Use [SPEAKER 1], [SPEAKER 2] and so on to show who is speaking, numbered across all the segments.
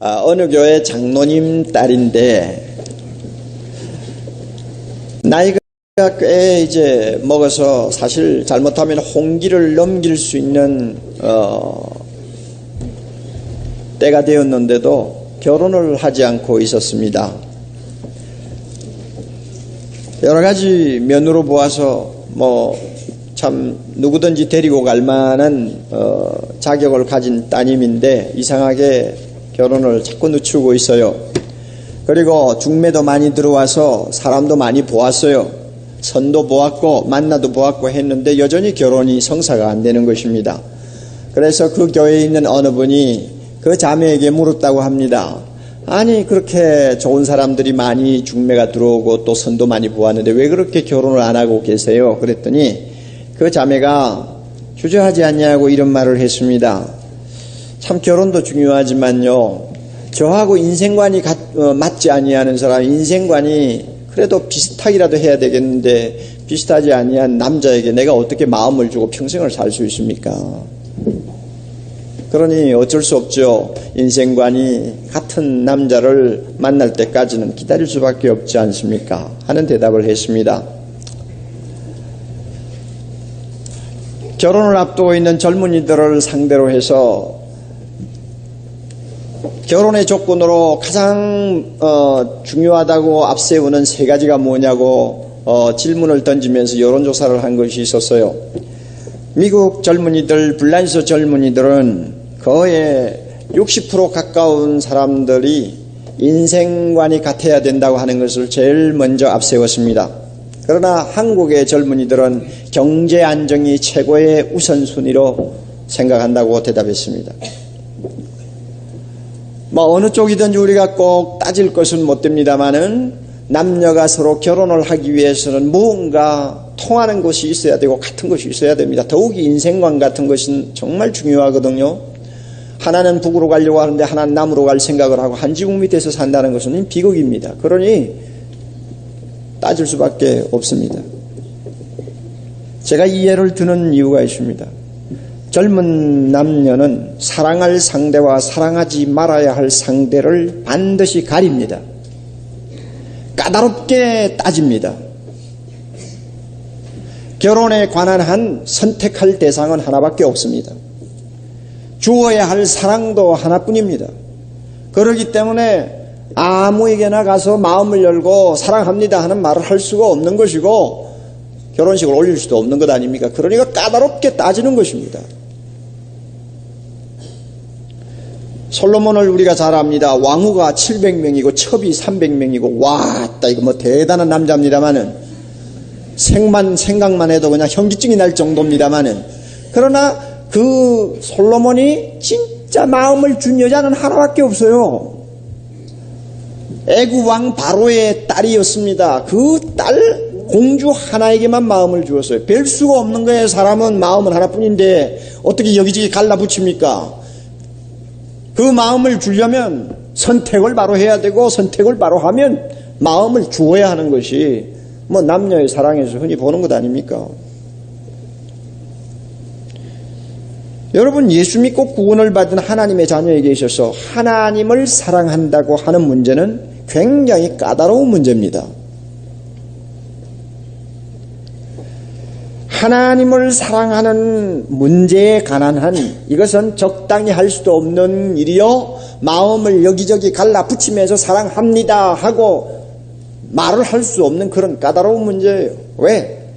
[SPEAKER 1] 어느 교회 장로님 딸인데 나이가 꽤 이제 먹어서 사실 잘못하면 홍기를 넘길 수 있는 때가 되었는데도 결혼을 하지 않고 있었습니다. 여러 가지 면으로 보아서 참 누구든지 데리고 갈 만한 자격을 가진 따님인데 이상하게 결혼을 자꾸 늦추고 있어요. 그리고 중매도 많이 들어와서 사람도 많이 보았어요. 선도 보았고 만나도 보았고 했는데 여전히 결혼이 성사가 안 되는 것입니다. 그래서 그 교회에 있는 어느 분이 그 자매에게 물었다고 합니다. 아니 그렇게 좋은 사람들이 많이 중매가 들어오고 또 선도 많이 보았는데 왜 그렇게 결혼을 안 하고 계세요? 그랬더니 그 자매가 주저하지 않냐고 이런 말을 했습니다. 참 결혼도 중요하지만요, 저하고 인생관이 맞지 아니하는 사람, 인생관이 그래도 비슷하기라도 해야 되겠는데 비슷하지 아니한 남자에게 내가 어떻게 마음을 주고 평생을 살 수 있습니까? 그러니 어쩔 수 없죠. 인생관이 같은 남자를 만날 때까지는 기다릴 수밖에 없지 않습니까? 하는 대답을 했습니다. 결혼을 앞두고 있는 젊은이들을 상대로 해서 결혼의 조건으로 가장 중요하다고 앞세우는 세 가지가 뭐냐고 질문을 던지면서 여론조사를 한 것이 있었어요. 미국 젊은이들, 블란서 젊은이들은 거의 60% 가까운 사람들이 인생관이 같아야 된다고 하는 것을 제일 먼저 앞세웠습니다. 그러나 한국의 젊은이들은 경제 안정이 최고의 우선순위로 생각한다고 대답했습니다. 어느 쪽이든지 우리가 꼭 따질 것은 못 됩니다만은 남녀가 서로 결혼을 하기 위해서는 무언가 통하는 것이 있어야 되고 같은 것이 있어야 됩니다. 더욱이 인생관 같은 것은 정말 중요하거든요. 하나는 북으로 가려고 하는데 하나는 남으로 갈 생각을 하고 한 지붕 밑에서 산다는 것은 비극입니다. 그러니 따질 수밖에 없습니다. 제가 이 예를 드는 이유가 있습니다. 젊은 남녀는 사랑할 상대와 사랑하지 말아야 할 상대를 반드시 가립니다. 까다롭게 따집니다. 결혼에 관한 한 선택할 대상은 하나밖에 없습니다. 주어야 할 사랑도 하나뿐입니다. 그렇기 때문에 아무에게나 가서 마음을 열고 사랑합니다 하는 말을 할 수가 없는 것이고 결혼식을 올릴 수도 없는 것 아닙니까? 그러니까 까다롭게 따지는 것입니다. 솔로몬을 우리가 잘 압니다. 왕후가 700명이고 첩이 300명이고 왔다 이거 대단한 남자입니다마는 생각만 해도 그냥 현기증이 날 정도입니다마는 그러나 그 솔로몬이 진짜 마음을 준 여자는 하나밖에 없어요. 애굽 왕 바로의 딸이었습니다. 그 딸 공주 하나에게만 마음을 주었어요. 별 수가 없는 거예요. 사람은 마음은 하나뿐인데 어떻게 여기저기 갈라붙입니까? 그 마음을 주려면 선택을 바로 해야 되고 선택을 바로 하면 마음을 주어야 하는 것이 남녀의 사랑에서 흔히 보는 것 아닙니까? 여러분 예수 믿고 구원을 받은 하나님의 자녀에게 있어서 하나님을 사랑한다고 하는 문제는 굉장히 까다로운 문제입니다. 하나님을 사랑하는 문제에 관한 한 이것은 적당히 할 수도 없는 일이요 마음을 여기저기 갈라붙이면서 사랑합니다 하고 말을 할 수 없는 그런 까다로운 문제예요. 왜?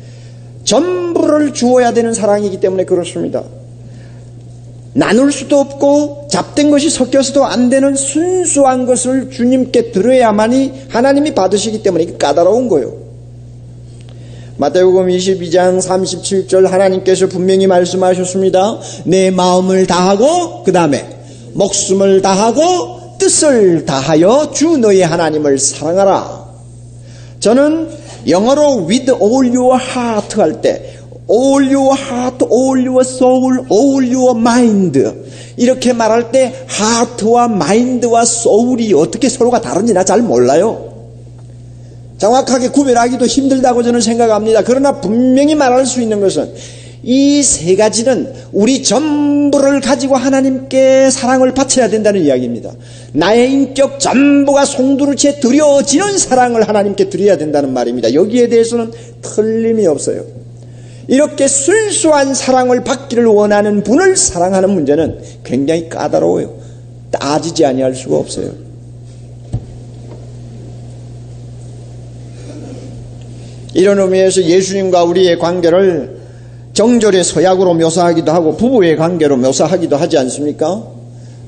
[SPEAKER 1] 전부를 주어야 되는 사랑이기 때문에 그렇습니다. 나눌 수도 없고 잡된 것이 섞여서도 안 되는 순수한 것을 주님께 드려야만이 하나님이 받으시기 때문에 이게 까다로운 거예요. 마태복음 22장 37절 하나님께서 분명히 말씀하셨습니다. 내 마음을 다하고 그 다음에 목숨을 다하고 뜻을 다하여 주 너의 하나님을 사랑하라. 저는 영어로 with all your heart 할 때 all your heart, all your soul, all your mind 이렇게 말할 때 heart와 mind와 soul이 어떻게 서로가 다른지 나 잘 몰라요. 정확하게 구별하기도 힘들다고 저는 생각합니다. 그러나 분명히 말할 수 있는 것은 이 세 가지는 우리 전부를 가지고 하나님께 사랑을 바쳐야 된다는 이야기입니다. 나의 인격 전부가 송두리째 드려지는 사랑을 하나님께 드려야 된다는 말입니다. 여기에 대해서는 틀림이 없어요. 이렇게 순수한 사랑을 받기를 원하는 분을 사랑하는 문제는 굉장히 까다로워요. 따지지 아니할 수가 없어요. 이런 의미에서 예수님과 우리의 관계를 정절의 서약으로 묘사하기도 하고 부부의 관계로 묘사하기도 하지 않습니까?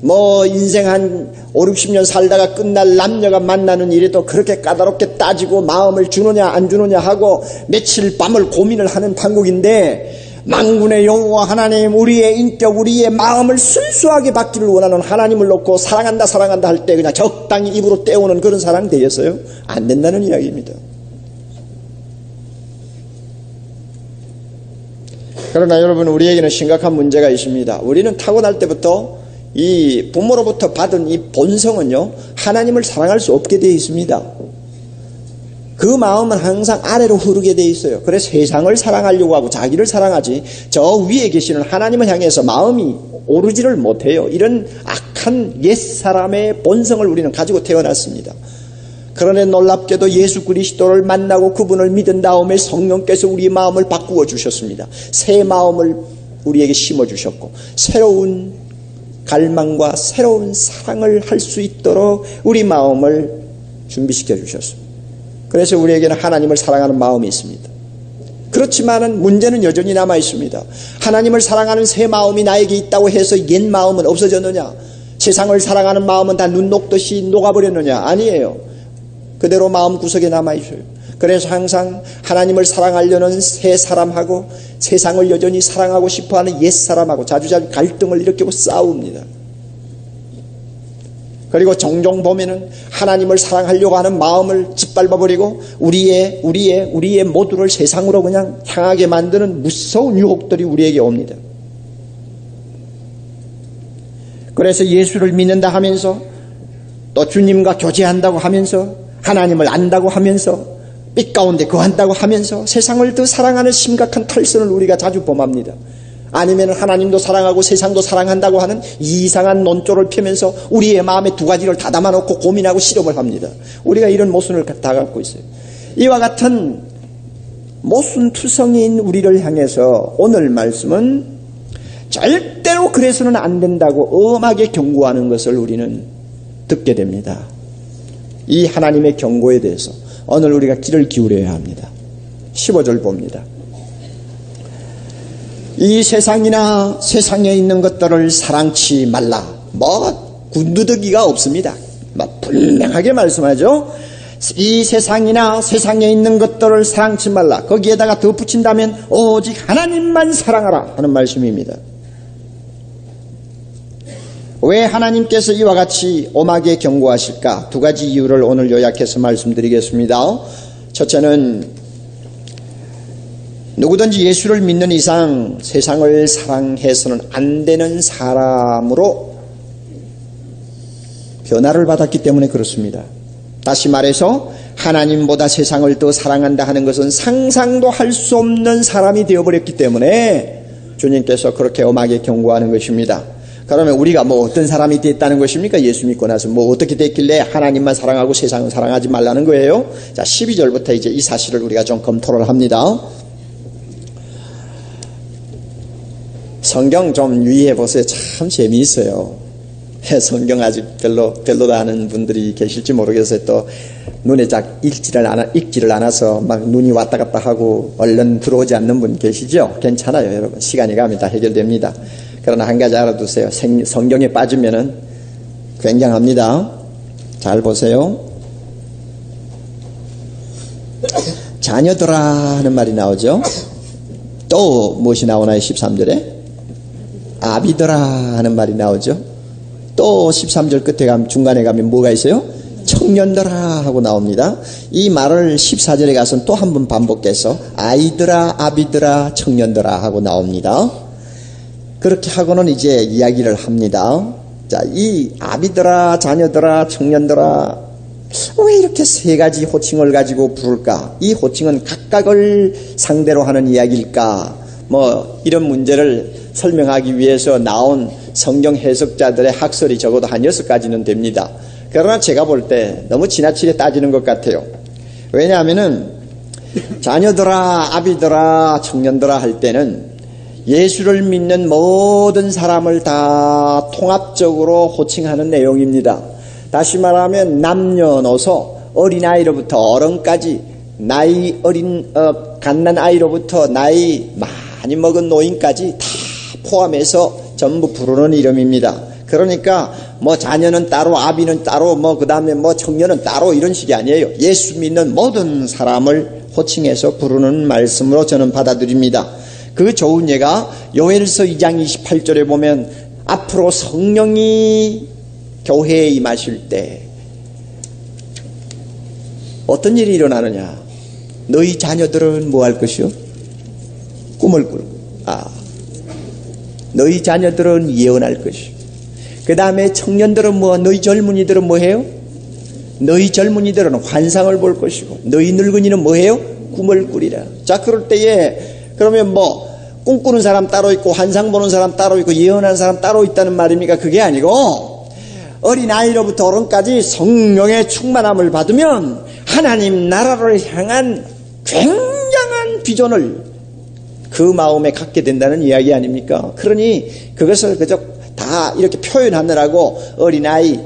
[SPEAKER 1] 뭐 인생 한 5, 60년 살다가 끝날 남녀가 만나는 일에도 그렇게 까다롭게 따지고 마음을 주느냐 안 주느냐 하고 며칠 밤을 고민을 하는 판국인데, 만군의 여호와 하나님, 우리의 인격, 우리의 마음을 순수하게 받기를 원하는 하나님을 놓고 사랑한다 사랑한다 할 때 그냥 적당히 입으로 때우는 그런 사랑 되겠어요? 안 된다는 이야기입니다. 그러나 여러분, 우리에게는 심각한 문제가 있습니다. 우리는 타고날 때부터 이 부모로부터 받은 이 본성은요, 하나님을 사랑할 수 없게 되어 있습니다. 그 마음은 항상 아래로 흐르게 되어 있어요. 그래서 세상을 사랑하려고 하고 자기를 사랑하지 저 위에 계시는 하나님을 향해서 마음이 오르지를 못해요. 이런 악한 옛사람의 본성을 우리는 가지고 태어났습니다. 그러나 놀랍게도 예수 그리스도를 만나고 그분을 믿은 다음에 성령께서 우리의 마음을 바꾸어 주셨습니다. 새 마음을 우리에게 심어 주셨고 새로운 갈망과 새로운 사랑을 할 수 있도록 우리 마음을 준비시켜 주셨습니다. 그래서 우리에게는 하나님을 사랑하는 마음이 있습니다. 그렇지만은 문제는 여전히 남아 있습니다. 하나님을 사랑하는 새 마음이 나에게 있다고 해서 옛 마음은 없어졌느냐? 세상을 사랑하는 마음은 다 눈 녹듯이 녹아버렸느냐? 아니에요. 그대로 마음 구석에 남아있어요. 그래서 항상 하나님을 사랑하려는 새 사람하고 세상을 여전히 사랑하고 싶어하는 옛 사람하고 자주자주 갈등을 일으키고 싸웁니다. 그리고 종종 보면은 하나님을 사랑하려고 하는 마음을 짓밟아버리고 우리의 모두를 세상으로 그냥 향하게 만드는 무서운 유혹들이 우리에게 옵니다. 그래서 예수를 믿는다 하면서 또 주님과 교제한다고 하면서 하나님을 안다고 하면서 빛 가운데 거한다고 하면서 세상을 더 사랑하는 심각한 탈선을 우리가 자주 범합니다. 아니면 하나님도 사랑하고 세상도 사랑한다고 하는 이상한 논조를 펴면서 우리의 마음에 두 가지를 다 담아놓고 고민하고 실험을 합니다. 우리가 이런 모순을 다 갖고 있어요. 이와 같은 모순투성이인 우리를 향해서 오늘 말씀은 절대로 그래서는 안 된다고 엄하게 경고하는 것을 우리는 듣게 됩니다. 이 하나님의 경고에 대해서 오늘 우리가 귀를 기울여야 합니다. 15절 봅니다. 이 세상이나 세상에 있는 것들을 사랑치 말라. 군두더기가 없습니다. 분명하게 말씀하죠. 이 세상이나 세상에 있는 것들을 사랑치 말라. 거기에다가 덧붙인다면 오직 하나님만 사랑하라 하는 말씀입니다. 왜 하나님께서 이와 같이 엄하게 경고하실까? 두 가지 이유를 오늘 요약해서 말씀드리겠습니다. 첫째는 누구든지 예수를 믿는 이상 세상을 사랑해서는 안 되는 사람으로 변화를 받았기 때문에 그렇습니다. 다시 말해서 하나님보다 세상을 더 사랑한다 하는 것은 상상도 할 수 없는 사람이 되어버렸기 때문에 주님께서 그렇게 엄하게 경고하는 것입니다. 그러면 우리가 어떤 사람이 됐다는 것입니까? 예수 믿고 나서 어떻게 됐길래 하나님만 사랑하고 세상을 사랑하지 말라는 거예요? 자, 12절부터 이제 이 사실을 우리가 좀 검토를 합니다. 성경 좀 유의해 보세요. 참 재미있어요. 성경 아직 별로다 하는 분들이 계실지 모르겠어요. 또 눈에 딱 읽지를 않아서 막 눈이 왔다 갔다 하고 얼른 들어오지 않는 분 계시죠? 괜찮아요, 여러분. 시간이 가면 다 해결됩니다. 그러나 한 가지 알아두세요. 성경에 빠지면은 굉장합니다. 잘 보세요. 자녀들아 하는 말이 나오죠. 또 무엇이 나오나요? 13절에 아비들아 하는 말이 나오죠. 또 13절 끝에 가면 중간에 가면 뭐가 있어요? 청년들아 하고 나옵니다. 이 말을 14절에 가서는 또 한 번 반복해서 아이들아 아비들아 청년들아 하고 나옵니다. 그렇게 하고는 이제 이야기를 합니다. 자, 이 아비들아 자녀들아 청년들아 왜 이렇게 세 가지 호칭을 가지고 부를까? 이 호칭은 각각을 상대로 하는 이야기일까? 이런 문제를 설명하기 위해서 나온 성경 해석자들의 학설이 적어도 한 6가지는 됩니다. 그러나 제가 볼 때 너무 지나치게 따지는 것 같아요. 왜냐하면은 자녀들아, 아비들아, 청년들아 할 때는 예수를 믿는 모든 사람을 다 통합적으로 호칭하는 내용입니다. 다시 말하면 남녀노소, 어린아이로부터 어른까지, 나이 어린 갓난아이로부터 나이 많이 먹은 노인까지 다 포함해서 전부 부르는 이름입니다. 그러니까 자녀는 따로, 아비는 따로, 그 다음에 청년은 따로 이런 식이 아니에요. 예수 믿는 모든 사람을 호칭해서 부르는 말씀으로 저는 받아들입니다. 그 좋은 예가 요엘서 2장 28절에 보면 앞으로 성령이 교회에 임하실 때 어떤 일이 일어나느냐. 너희 자녀들은 뭐 할 것이요? 꿈을 꾸고. 너희 자녀들은 예언할 것이요. 그 다음에 청년들은 너희 젊은이들은 뭐 해요? 너희 젊은이들은 환상을 볼 것이고, 너희 늙은이는 뭐 해요? 꿈을 꾸리라. 자, 그럴 때에, 그러면 꿈꾸는 사람 따로 있고, 환상 보는 사람 따로 있고, 예언하는 사람 따로 있다는 말입니까? 그게 아니고, 어린아이로부터 어른까지 성령의 충만함을 받으면, 하나님 나라를 향한 굉장한 비전을 그 마음에 갖게 된다는 이야기 아닙니까? 그러니, 그것을 그저 다 이렇게 표현하느라고 어린아이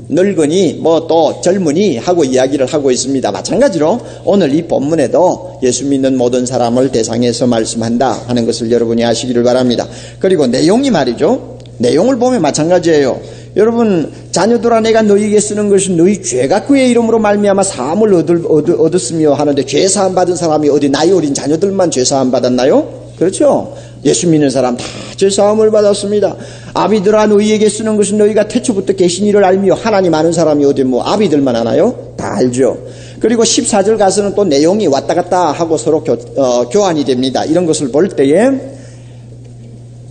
[SPEAKER 1] 늙은이 또 젊은이 하고 이야기를 하고 있습니다. 마찬가지로 오늘 이 본문에도 예수 믿는 모든 사람을 대상해서 말씀한다 하는 것을 여러분이 아시기를 바랍니다. 그리고 내용이 말이죠. 내용을 보면 마찬가지예요. 여러분, 자녀들아 내가 너희에게 쓰는 것은 너희 죄가 그의 이름으로 말미암아 사함을 얻었으며 하는데, 죄 사함 받은 사람이 어디 나이 어린 자녀들만 죄 사함 받았나요? 그렇죠? 예수 믿는 사람 다 죄 사함을 받았습니다. 아비들아 너희에게 쓰는 것은 너희가 태초부터 계신 이를 알며, 하나님 아는 사람이 어디 아비들만 아나요? 다 알죠. 그리고 14절 가서는 또 내용이 왔다 갔다 하고 서로 교환이 됩니다. 이런 것을 볼 때에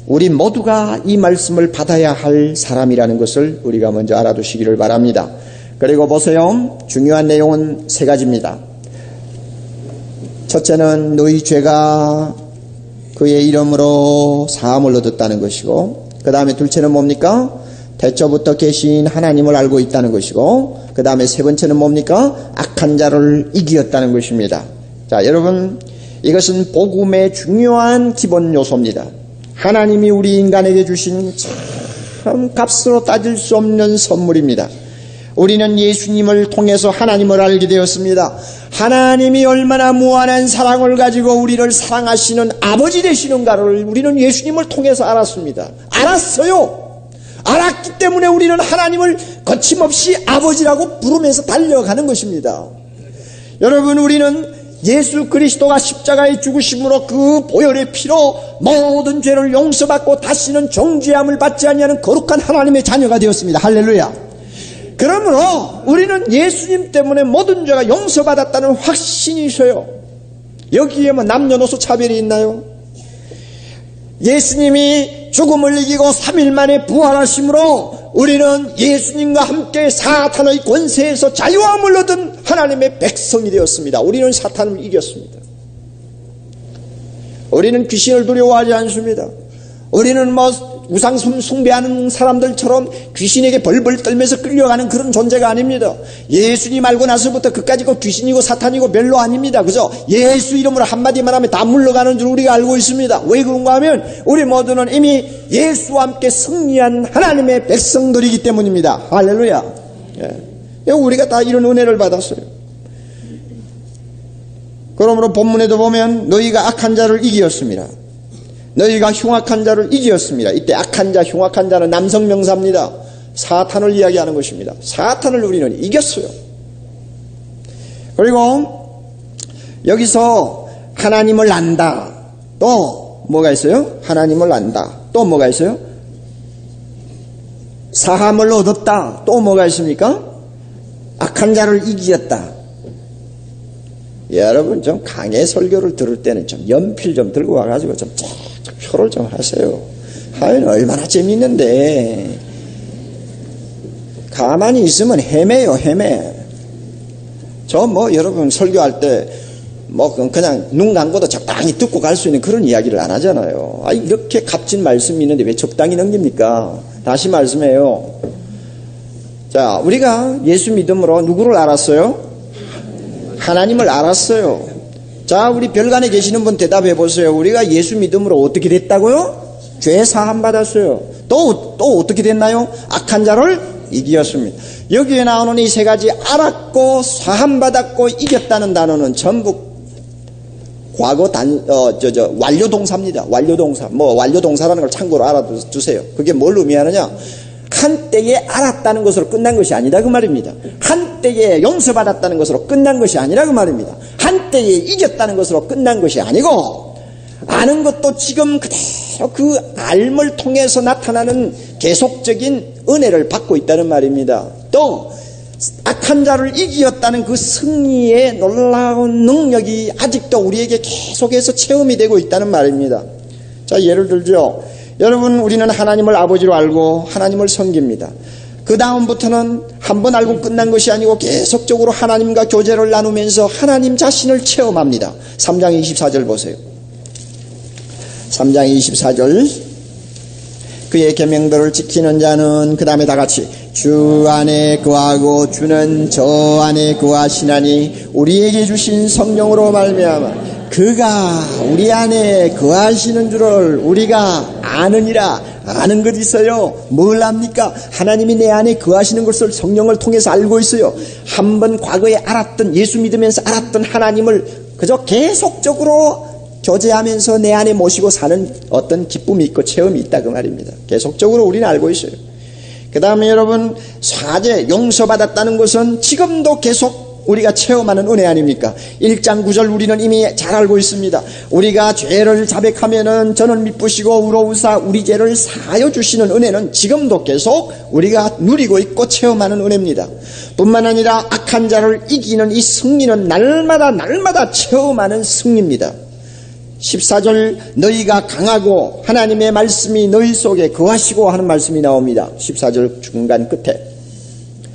[SPEAKER 1] 우리 모두가 이 말씀을 받아야 할 사람이라는 것을 우리가 먼저 알아두시기를 바랍니다. 그리고 보세요. 중요한 내용은 3가지입니다. 첫째는 너희 죄가 그의 이름으로 사함을 얻었다는 것이고, 그 다음에 둘째는 뭡니까? 태초부터 계신 하나님을 알고 있다는 것이고, 그 다음에 3번째는 뭡니까? 악한 자를 이기었다는 것입니다. 자, 여러분, 이것은 복음의 중요한 기본 요소입니다. 하나님이 우리 인간에게 주신 참 값으로 따질 수 없는 선물입니다. 우리는 예수님을 통해서 하나님을 알게 되었습니다. 하나님이 얼마나 무한한 사랑을 가지고 우리를 사랑하시는 아버지 되시는가를 우리는 예수님을 통해서 알았습니다. 알았어요. 알았기 때문에 우리는 하나님을 거침없이 아버지라고 부르면서 달려가는 것입니다. 여러분, 우리는 예수 그리스도가 십자가의 죽으심으로 그 보혈의 피로 모든 죄를 용서받고 다시는 정죄함을 받지 아니하는 거룩한 하나님의 자녀가 되었습니다. 할렐루야. 그러므로 우리는 예수님 때문에 모든 죄가 용서받았다는 확신이 있어요. 여기에 남녀노소 차별이 있나요? 예수님이 죽음을 이기고 3일 만에 부활하심으로 우리는 예수님과 함께 사탄의 권세에서 자유함을 얻은 하나님의 백성이 되었습니다. 우리는 사탄을 이겼습니다. 우리는 귀신을 두려워하지 않습니다. 우리는 우상 숭배하는 사람들처럼 귀신에게 벌벌 떨면서 끌려가는 그런 존재가 아닙니다. 예수님 알고 나서부터 그까지 귀신이고 사탄이고 별로 아닙니다. 그죠? 예수 이름으로 한마디 말하면 다 물러가는 줄 우리가 알고 있습니다. 왜 그런가 하면 우리 모두는 이미 예수와 함께 승리한 하나님의 백성들이기 때문입니다. 할렐루야. 예. 우리가 다 이런 은혜를 받았어요. 그러므로 본문에도 보면 너희가 악한 자를 이기었습니다. 너희가 흉악한 자를 이기었습니다. 이때 악한 자, 흉악한 자는 남성 명사입니다. 사탄을 이야기하는 것입니다. 사탄을 우리는 이겼어요. 그리고 여기서 하나님을 안다. 또 뭐가 있어요? 하나님을 안다. 또 뭐가 있어요? 사함을 얻었다. 또 뭐가 있습니까? 악한 자를 이기었다. 여러분, 좀 강의 설교를 들을 때는 좀 연필 좀 들고 와가지고 좀 표를 좀 하세요. 하여는 얼마나 재밌는데. 가만히 있으면 헤매요, 헤매. 저 여러분 설교할 때 뭐 그냥 눈 감고도 적당히 듣고 갈 수 있는 그런 이야기를 안 하잖아요. 아니, 이렇게 값진 말씀이 있는데 왜 적당히 넘깁니까? 다시 말씀해요. 자, 우리가 예수 믿음으로 누구를 알았어요? 하나님을 알았어요. 자, 우리 별관에 계시는 분 대답해 보세요. 우리가 예수 믿음으로 어떻게 됐다고요? 죄 사함 받았어요. 또 어떻게 됐나요? 악한 자를 이기었습니다. 여기에 나오는 이 세 가지 알았고 사함 받았고 이겼다는 단어는 전부 과거 완료 동사입니다. 완료 동사. 뭐 완료 동사라는 걸 참고로 알아두세요. 그게 뭘 의미하느냐? 한때에 알았다는 것으로 끝난 것이 아니다 그 말입니다. 한때에 용서받았다는 것으로 끝난 것이 아니라 그 말입니다. 한때에 이겼다는 것으로 끝난 것이 아니고 아는 것도 지금 그대로 그 알을 통해서 나타나는 계속적인 은혜를 받고 있다는 말입니다. 또 악한 자를 이기었다는 그 승리의 놀라운 능력이 아직도 우리에게 계속해서 체험이 되고 있다는 말입니다. 자, 예를 들죠. 여러분, 우리는 하나님을 아버지로 알고 하나님을 섬깁니다. 그 다음부터는 한 번 알고 끝난 것이 아니고 계속적으로 하나님과 교제를 나누면서 하나님 자신을 체험합니다. 3장 24절 보세요. 3장 24절. 그의 계명들을 지키는 자는, 그 다음에 다 같이, 주 안에 거하고 주는 저 안에 거하시나니 우리에게 주신 성령으로 말미암아 그가 우리 안에 거하시는 줄을 우리가 아느니라. 아는 것 있어요. 뭘 압니까? 하나님이 내 안에 거하시는 것을 성령을 통해서 알고 있어요. 한번 과거에 알았던, 예수 믿으면서 알았던 하나님을 그저 계속적으로 교제하면서 내 안에 모시고 사는 어떤 기쁨이 있고 체험이 있다 그 말입니다. 계속적으로 우리는 알고 있어요. 그 다음에 여러분, 사죄, 용서받았다는 것은 지금도 계속 우리가 체험하는 은혜 아닙니까? 1장 9절 우리는 이미 잘 알고 있습니다. 우리가 죄를 자백하면은 저는 미쁘시고 우러우사 우리 죄를 사하여 주시는 은혜는 지금도 계속 우리가 누리고 있고 체험하는 은혜입니다. 뿐만 아니라 악한 자를 이기는 이 승리는 날마다 체험하는 승리입니다. 14절 너희가 강하고 하나님의 말씀이 너희 속에 거하시고 하는 말씀이 나옵니다. 14절 중간 끝에.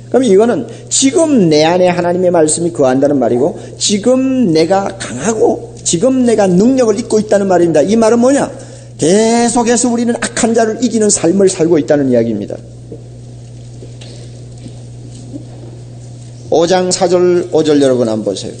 [SPEAKER 1] 그럼 이거는 지금 내 안에 하나님의 말씀이 거한다는 말이고 지금 내가 강하고 지금 내가 능력을 입고 있다는 말입니다. 이 말은 뭐냐? 계속해서 우리는 악한 자를 이기는 삶을 살고 있다는 이야기입니다. 5장 4절 5절 여러분 한번 보세요.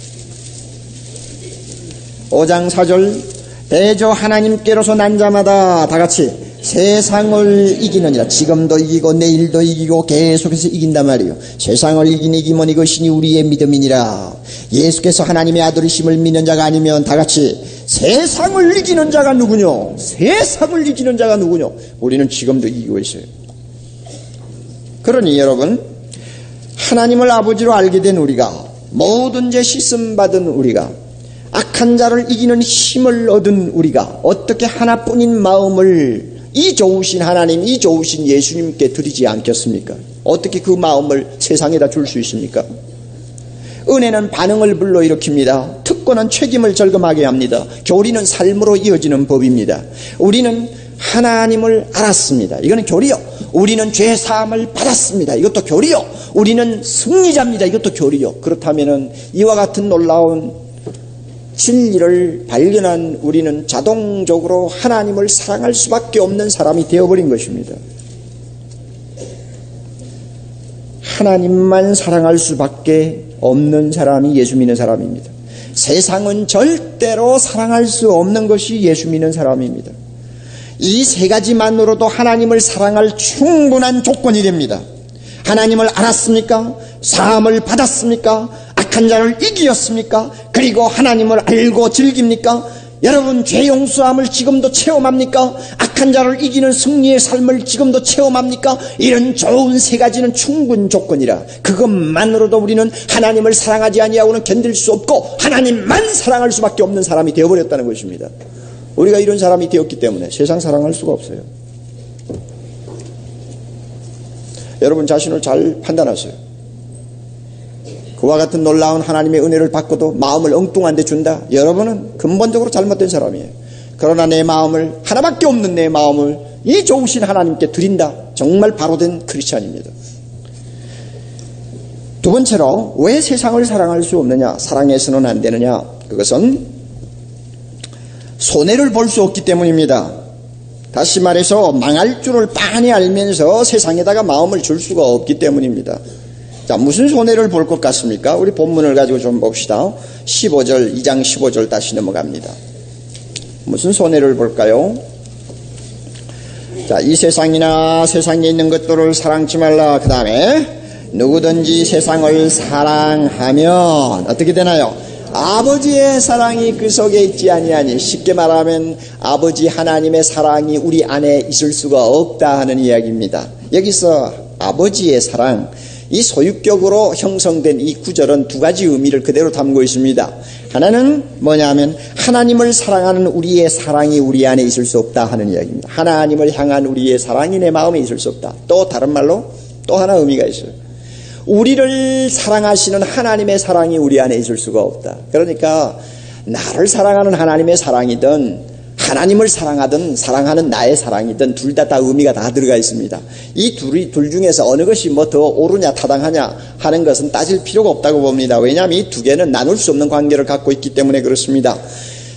[SPEAKER 1] 5장 4절 대저 하나님께로서 난 자마다 다같이 세상을 이기느니라. 지금도 이기고 내일도 이기고 계속해서 이긴단 말이에요. 세상을 이긴 이김은 이것이니 우리의 믿음이니라. 예수께서 하나님의 아들이심을 믿는 자가 아니면 다같이 세상을 이기는 자가 누구뇨? 세상을 이기는 자가 누구뇨? 우리는 지금도 이기고 있어요. 그러니 여러분, 하나님을 아버지로 알게 된 우리가, 모든 죄 씻음 받은 우리가, 악한 자를 이기는 힘을 얻은 우리가 어떻게 하나뿐인 마음을 이 좋으신 하나님, 이 좋으신 예수님께 드리지 않겠습니까? 어떻게 그 마음을 세상에다 줄 수 있습니까? 은혜는 반응을 불러일으킵니다. 특권은 책임을 절감하게 합니다. 교리는 삶으로 이어지는 법입니다. 우리는 하나님을 알았습니다. 이거는 교리요. 우리는 죄사함을 받았습니다. 이것도 교리요. 우리는 승리자입니다. 이것도 교리요. 그렇다면 이와 같은 놀라운 진리를 발견한 우리는 자동적으로 하나님을 사랑할 수밖에 없는 사람이 되어버린 것입니다. 하나님만 사랑할 수밖에 없는 사람이 예수 믿는 사람입니다. 세상은 절대로 사랑할 수 없는 것이 예수 믿는 사람입니다. 이 세 가지만으로도 하나님을 사랑할 충분한 조건이 됩니다. 하나님을 알았습니까? 사함을 받았습니까? 악한 자를 이기었습니까? 그리고 하나님을 알고 즐깁니까? 여러분, 죄 용서함을 지금도 체험합니까? 악한 자를 이기는 승리의 삶을 지금도 체험합니까? 이런 좋은 세 가지는 충분 조건이라 그것만으로도 우리는 하나님을 사랑하지 아니하고는 견딜 수 없고 하나님만 사랑할 수밖에 없는 사람이 되어버렸다는 것입니다. 우리가 이런 사람이 되었기 때문에 세상 사랑할 수가 없어요. 여러분 자신을 잘 판단하세요. 그와 같은 놀라운 하나님의 은혜를 받고도 마음을 엉뚱한 데 준다? 여러분은 근본적으로 잘못된 사람이에요. 그러나 내 마음을, 하나밖에 없는 내 마음을 이 좋으신 하나님께 드린다? 정말 바로된 크리스찬입니다. 두 번째로 왜 세상을 사랑할 수 없느냐? 사랑해서는 안 되느냐? 그것은 손해를 볼 수 없기 때문입니다. 다시 말해서 망할 줄을 빤히 알면서 세상에다가 마음을 줄 수가 없기 때문입니다. 자, 무슨 손해를 볼 것 같습니까? 우리 본문을 가지고 좀 봅시다. 15절, 2장 15절 다시 넘어갑니다. 무슨 손해를 볼까요? 자, 이 세상이나 세상에 있는 것들을 사랑치 말라. 그 다음에 누구든지 세상을 사랑하면 어떻게 되나요? 아버지의 사랑이 그 속에 있지 아니하니, 쉽게 말하면 아버지 하나님의 사랑이 우리 안에 있을 수가 없다 하는 이야기입니다. 여기서 아버지의 사랑, 이 소유격으로 형성된 이 구절은 두 가지 의미를 그대로 담고 있습니다. 하나는 뭐냐면 하나님을 사랑하는 우리의 사랑이 우리 안에 있을 수 없다 하는 이야기입니다. 하나님을 향한 우리의 사랑이 내 마음에 있을 수 없다. 또 다른 말로 또 하나 의미가 있어요. 우리를 사랑하시는 하나님의 사랑이 우리 안에 있을 수가 없다. 그러니까 나를 사랑하는 하나님의 사랑이든 하나님을 사랑하든 사랑하는 나의 사랑이든 둘 다 의미가 다 들어가 있습니다. 이 둘 중에서 어느 것이 뭐 더 옳으냐 타당하냐 하는 것은 따질 필요가 없다고 봅니다. 왜냐하면 이 두 개는 나눌 수 없는 관계를 갖고 있기 때문에 그렇습니다.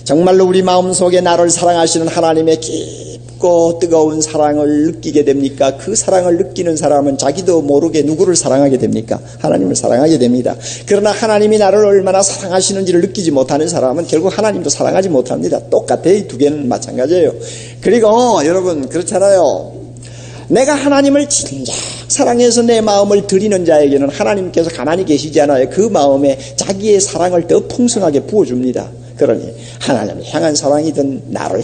[SPEAKER 1] 정말로 우리 마음속에 나를 사랑하시는 하나님의 깊고 뜨거운 사랑을 느끼게 됩니까? 그 사랑을 느끼는 사람은 자기도 모르게 누구를 사랑하게 됩니까? 하나님을 사랑하게 됩니다. 그러나 하나님이 나를 얼마나 사랑하시는지를 느끼지 못하는 사람은 결국 하나님도 사랑하지 못합니다. 똑같아요. 이 두 개는 마찬가지예요. 그리고 여러분 그렇잖아요. 내가 하나님을 진작 사랑해서 내 마음을 드리는 자에게는 하나님께서 가만히 계시지 않아요. 그 마음에 자기의 사랑을 더 풍성하게 부어줍니다. 그러니 하나님을 향한 사랑이든 나를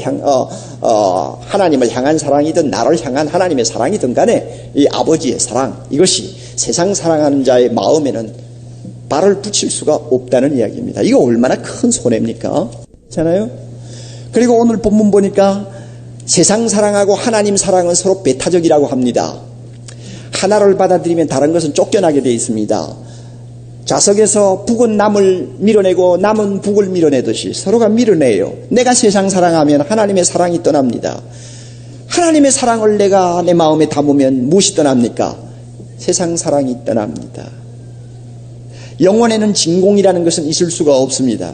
[SPEAKER 1] 하나님을 향한 사랑이든 나를 향한 하나님의 사랑이든 간에 이 아버지의 사랑, 이것이 세상 사랑하는 자의 마음에는 발을 붙일 수가 없다는 이야기입니다. 이거 얼마나 큰 손해입니까? 그렇잖아요? 그리고 오늘 본문 보니까 세상 사랑하고 하나님 사랑은 서로 배타적이라고 합니다. 하나를 받아들이면 다른 것은 쫓겨나게 되어 있습니다. 자석에서 북은 남을 밀어내고 남은 북을 밀어내듯이 서로가 밀어내요. 내가 세상 사랑하면 하나님의 사랑이 떠납니다. 하나님의 사랑을 내가 내 마음에 담으면 무엇이 떠납니까? 세상 사랑이 떠납니다. 영혼에는 진공이라는 것은 있을 수가 없습니다.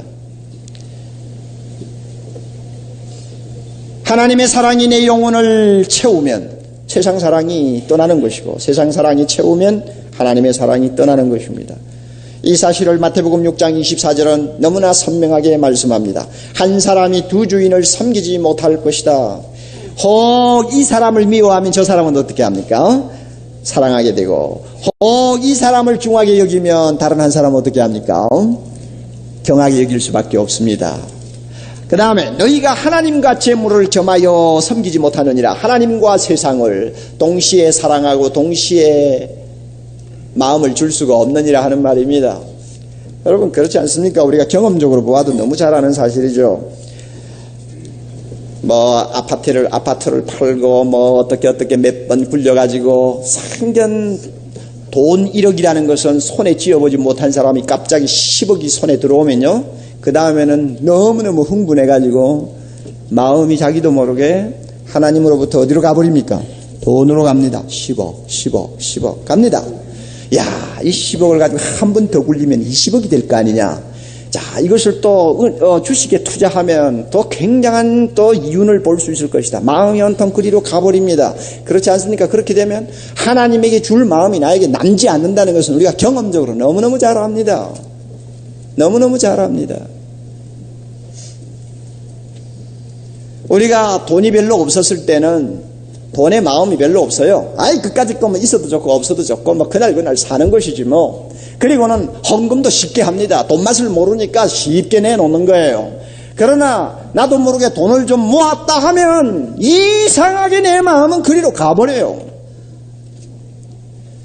[SPEAKER 1] 하나님의 사랑이 내 영혼을 채우면 세상 사랑이 떠나는 것이고, 세상 사랑이 채우면 하나님의 사랑이 떠나는 것입니다. 이 사실을 마태복음 6장 24절은 너무나 선명하게 말씀합니다. 한 사람이 두 주인을 섬기지 못할 것이다. 혹 이 사람을 미워하면 저 사람은 어떻게 합니까? 사랑하게 되고, 혹 이 사람을 중하게 여기면 다른 한 사람은 어떻게 합니까? 경하게 여길 수밖에 없습니다. 그 다음에 너희가 하나님과 재물을 점하여 섬기지 못하느니라. 하나님과 세상을 동시에 사랑하고 동시에 마음을 줄 수가 없느니라 하는 말입니다. 여러분 그렇지 않습니까? 우리가 경험적으로 보아도 너무 잘 아는 사실이죠. 뭐 아파트를 팔고 뭐 어떻게 몇 번 굴려가지고 상견 돈 1억이라는 것은 손에 쥐어보지 못한 사람이 갑자기 10억이 손에 들어오면요, 그 다음에는 너무너무 흥분해가지고 마음이 자기도 모르게 하나님으로부터 어디로 가버립니까? 돈으로 갑니다. 10억 갑니다. 야, 이 10억을 가지고 한 번 더 굴리면 20억이 될 거 아니냐. 자, 이것을 또 주식에 투자하면 또 굉장한 또 이윤을 볼 수 있을 것이다. 마음이 온통 그리로 가버립니다. 그렇지 않습니까? 그렇게 되면 하나님에게 줄 마음이 나에게 남지 않는다는 것은 우리가 경험적으로 너무너무 잘 압니다. 너무너무 잘 압니다. 우리가 돈이 별로 없었을 때는 돈에 마음이 별로 없어요. 아이, 그까짓 거면 있어도 좋고 없어도 좋고 뭐 그날 사는 것이지 뭐. 그리고는 헌금도 쉽게 합니다. 돈 맛을 모르니까 쉽게 내놓는 거예요. 그러나 나도 모르게 돈을 좀 모았다 하면 이상하게 내 마음은 그리로 가버려요.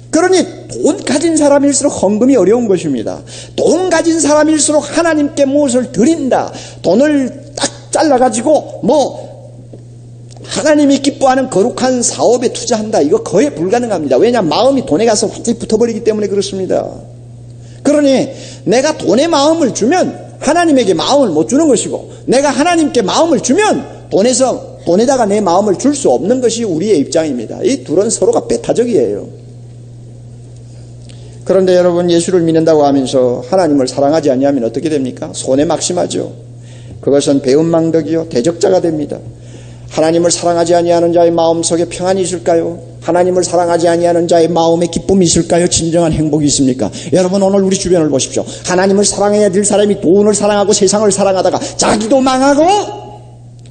[SPEAKER 1] 그러니 돈 가진 사람일수록 헌금이 어려운 것입니다. 돈 가진 사람일수록 하나님께 무엇을 드린다, 돈을 딱 잘라가지고 하나님이 기뻐하는 거룩한 사업에 투자한다, 이거 거의 불가능합니다. 왜냐하면 마음이 돈에 가서 완전히 붙어버리기 때문에 그렇습니다. 그러니 내가 돈에 마음을 주면 하나님에게 마음을 못 주는 것이고, 내가 하나님께 마음을 주면 돈에다가 내 마음을 줄 수 없는 것이 우리의 입장입니다. 이 둘은 서로가 배타적이에요. 그런데 여러분, 예수를 믿는다고 하면서 하나님을 사랑하지 아니하면 어떻게 됩니까? 손해 막심하죠. 그것은 배은망덕이요 대적자가 됩니다. 하나님을 사랑하지 아니하는 자의 마음속에 평안이 있을까요? 하나님을 사랑하지 아니하는 자의 마음에 기쁨이 있을까요? 진정한 행복이 있습니까? 여러분, 오늘 우리 주변을 보십시오. 하나님을 사랑해야 될 사람이 돈을 사랑하고 세상을 사랑하다가 자기도 망하고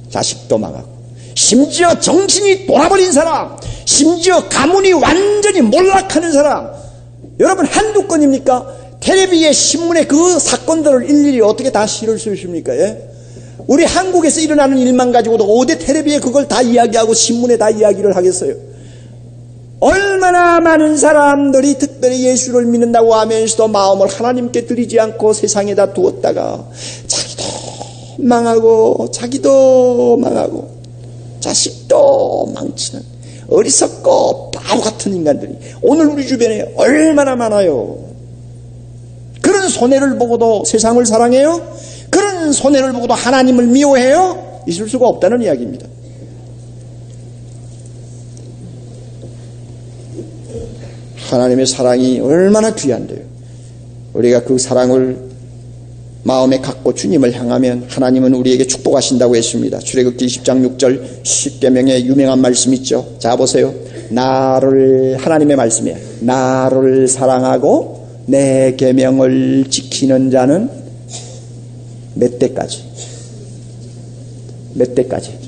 [SPEAKER 1] 자식도 망하고, 심지어 정신이 돌아버린 사람, 심지어 가문이 완전히 몰락하는 사람, 여러분 한두 건입니까? 텔레비에 신문에 그 사건들을 일일이 어떻게 다 실을 수 있습니까? 예? 우리 한국에서 일어나는 일만 가지고도 어디 텔레비에 그걸 다 이야기하고 신문에 다 이야기를 하겠어요? 얼마나 많은 사람들이 특별히 예수를 믿는다고 하면서도 마음을 하나님께 드리지 않고 세상에다 두었다가 자기도 망하고 자기도 망하고 자식도 망치는 어리석고 바보 같은 인간들이 오늘 우리 주변에 얼마나 많아요. 그런 손해를 보고도 세상을 사랑해요? 그런 손해를 보고도 하나님을 미워해요? 있을 수가 없다는 이야기입니다. 하나님의 사랑이 얼마나 귀한데요. 우리가 그 사랑을 마음에 갖고 주님을 향하면 하나님은 우리에게 축복하신다고 했습니다. 출애굽기 20장 6절 십계명의 유명한 말씀 있죠. 자 보세요. 나를, 하나님의 말씀이에요. 나를 사랑하고 내 계명을 지키는 자는 몇 대까지? 몇 대까지?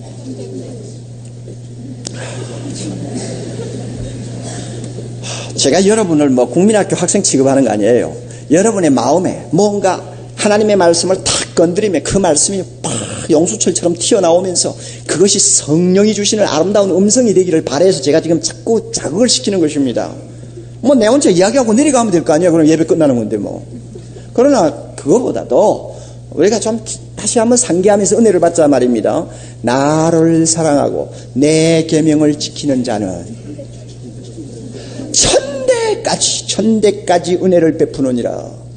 [SPEAKER 1] 제가 여러분을 뭐 국민학교 학생 취급하는 거 아니에요. 여러분의 마음에 뭔가 하나님의 말씀을 탁 건드리면 그 말씀이 팍 용수철처럼 튀어나오면서 그것이 성령이 주시는 아름다운 음성이 되기를 바라서 제가 지금 자꾸 자극을 시키는 것입니다. 뭐 내 혼자 이야기하고 내려가면 될 거 아니야. 그럼 예배 끝나는 건데 뭐. 그러나 그거보다도 우리가 좀 다시 한번 상기하면서 은혜를 받자 말입니다. 나를 사랑하고 내 계명을 지키는 자는 천대까지 은혜를 베푸느니라.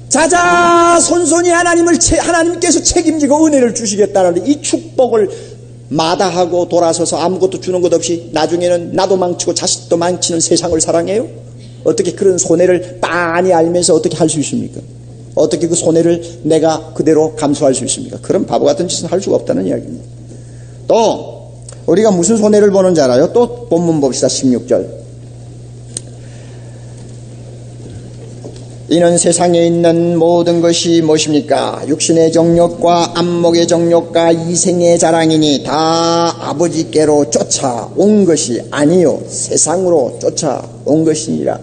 [SPEAKER 1] 자자손손이 하나님께서 책임지고 은혜를 주시겠다는데 이 축복을 마다하고 돌아서서 아무것도 주는 것 없이 나중에는 나도 망치고 자식도 망치는 세상을 사랑해요? 어떻게 그런 손해를 빤히 알면서 어떻게 할 수 있습니까? 어떻게 그 손해를 내가 그대로 감수할 수 있습니까? 그런 바보 같은 짓은 할 수가 없다는 이야기입니다. 또 우리가 무슨 손해를 보는지 알아요? 또 본문 봅시다. 16절. 이는 세상에 있는 모든 것이 무엇입니까? 육신의 정욕과 안목의 정욕과 이생의 자랑이니 다 아버지께로 쫓아온 것이 아니요 세상으로 쫓아온 것이니라.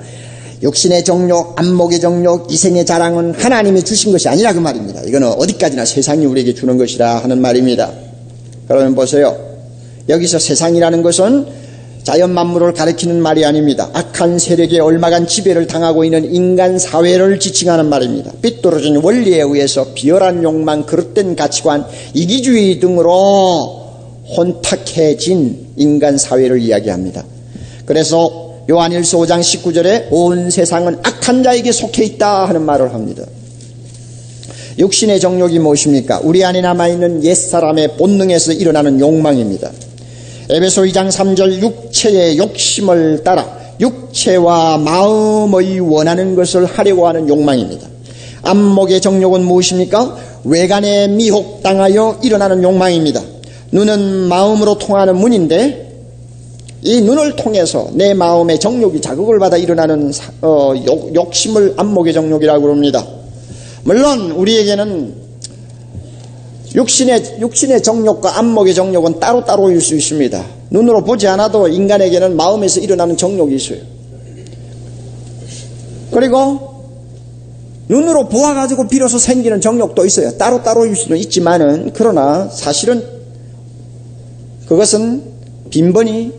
[SPEAKER 1] 육신의 정욕, 안목의 정욕, 이생의 자랑은 하나님이 주신 것이 아니라 그 말입니다. 이거는 어디까지나 세상이 우리에게 주는 것이라 하는 말입니다. 그러면 보세요. 여기서 세상이라는 것은 자연 만물을 가리키는 말이 아닙니다. 악한 세력에 얼마간 지배를 당하고 있는 인간 사회를 지칭하는 말입니다. 삐뚤어진 원리에 의해서 비열한 욕망, 그릇된 가치관, 이기주의 등으로 혼탁해진 인간 사회를 이야기합니다. 그래서 요한일서 5장 19절에 온 세상은 악한 자에게 속해 있다 하는 말을 합니다. 육신의 정욕이 무엇입니까? 우리 안에 남아있는 옛사람의 본능에서 일어나는 욕망입니다. 에베소 2장 3절 육체의 욕심을 따라 육체와 마음의 원하는 것을 하려고 하는 욕망입니다. 안목의 정욕은 무엇입니까? 외관에 미혹당하여 일어나는 욕망입니다. 눈은 마음으로 통하는 문인데 이 눈을 통해서 내 마음의 정욕이 자극을 받아 일어나는 욕심을 안목의 정욕이라고 합니다. 물론 우리에게는 육신의 정욕과 안목의 정욕은 따로따로일 수 있습니다. 눈으로 보지 않아도 인간에게는 마음에서 일어나는 정욕이 있어요. 그리고 눈으로 보아가지고 비로소 생기는 정욕도 있어요. 따로따로일 수도 있지만은 그러나 사실은 그것은 빈번히